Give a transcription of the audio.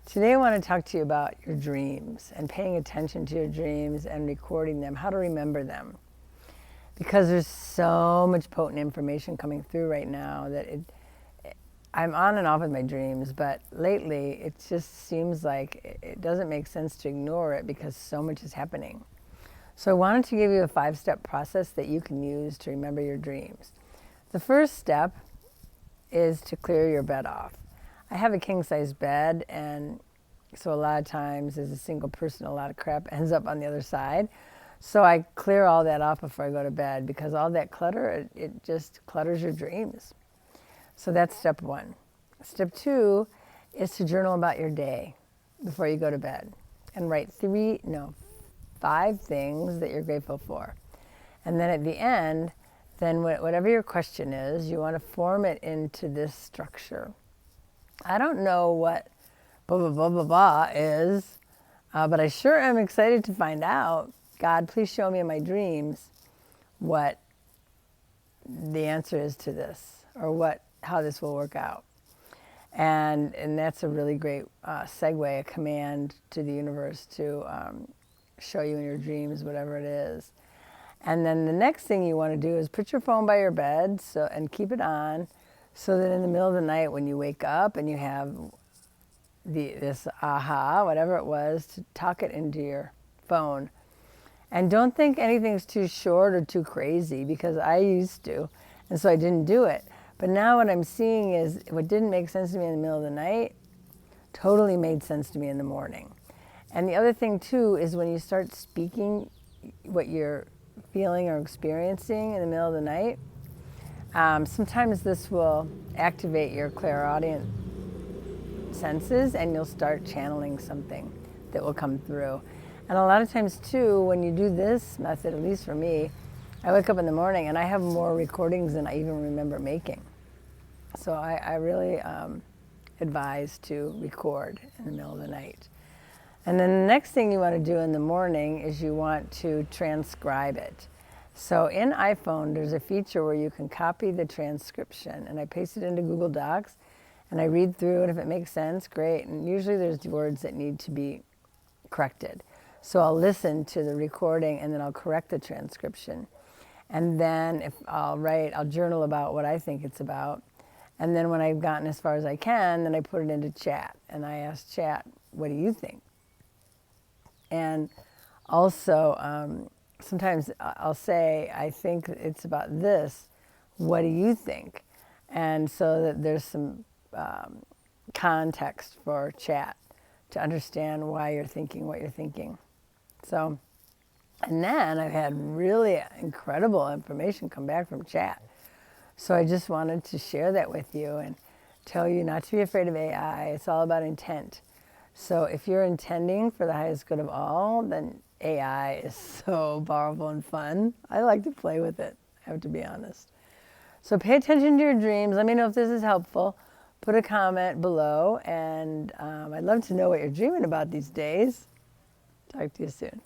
Today I want to talk to you about your dreams and paying attention to your dreams and recording them, how to remember them. Because there's so much potent information coming through right now that I'm on and off with my dreams, but lately it just seems like it doesn't make sense to ignore it because so much is happening. So I wanted to give you a 5-step process that you can use to remember your dreams. The first step is to clear your bed off. I have a king-size bed, and so a lot of times as a single person, a lot of crap ends up on the other side. So I clear all that off before I go to bed because all that clutter, it just clutters your dreams. So that's step 1. Step 2 is to journal about your day before you go to bed and write 5 things that you're grateful for. And then at the end, then whatever your question is, you want to form it into this structure. I don't know what blah, blah, blah, blah, blah is, but I sure am excited to find out. God, please show me in my dreams what the answer is to this, or how this will work out. And that's a really great segue, a command to the universe to show you in your dreams whatever it is. And then the next thing you want to do is put your phone by your bed and keep it on so that in the middle of the night when you wake up and you have this aha, whatever it was, to talk it into your phone. And don't think anything's too short or too crazy, because I used to, and so I didn't do it. But now what I'm seeing is what didn't make sense to me in the middle of the night totally made sense to me in the morning. And the other thing too is when you start speaking what you're feeling or experiencing in the middle of the night, sometimes this will activate your clairaudient senses and you'll start channeling something that will come through. And a lot of times too, when you do this method, at least for me, I wake up in the morning and I have more recordings than I even remember making. So I really advise to record in the middle of the night. And then the next thing you want to do in the morning is you want to transcribe it. So in iPhone, there's a feature where you can copy the transcription, and I paste it into Google Docs, and I read through it. If it makes sense, great. And usually there's words that need to be corrected. So I'll listen to the recording, and then I'll correct the transcription. And then I'll journal about what I think it's about. And then when I've gotten as far as I can, then I put it into chat, and I ask chat, what do you think? And also, sometimes I'll say, I think it's about this. What do you think? And so that there's some context for chat to understand why you're thinking what you're thinking. So, and then I've had really incredible information come back from chat. So I just wanted to share that with you and tell you not to be afraid of AI. It's all about intent. So if you're intending for the highest good of all, then AI is so powerful and fun. I like to play with it, I have to be honest. So pay attention to your dreams. Let me know if this is helpful. Put a comment below, and I'd love to know what you're dreaming about these days. Talk to you soon.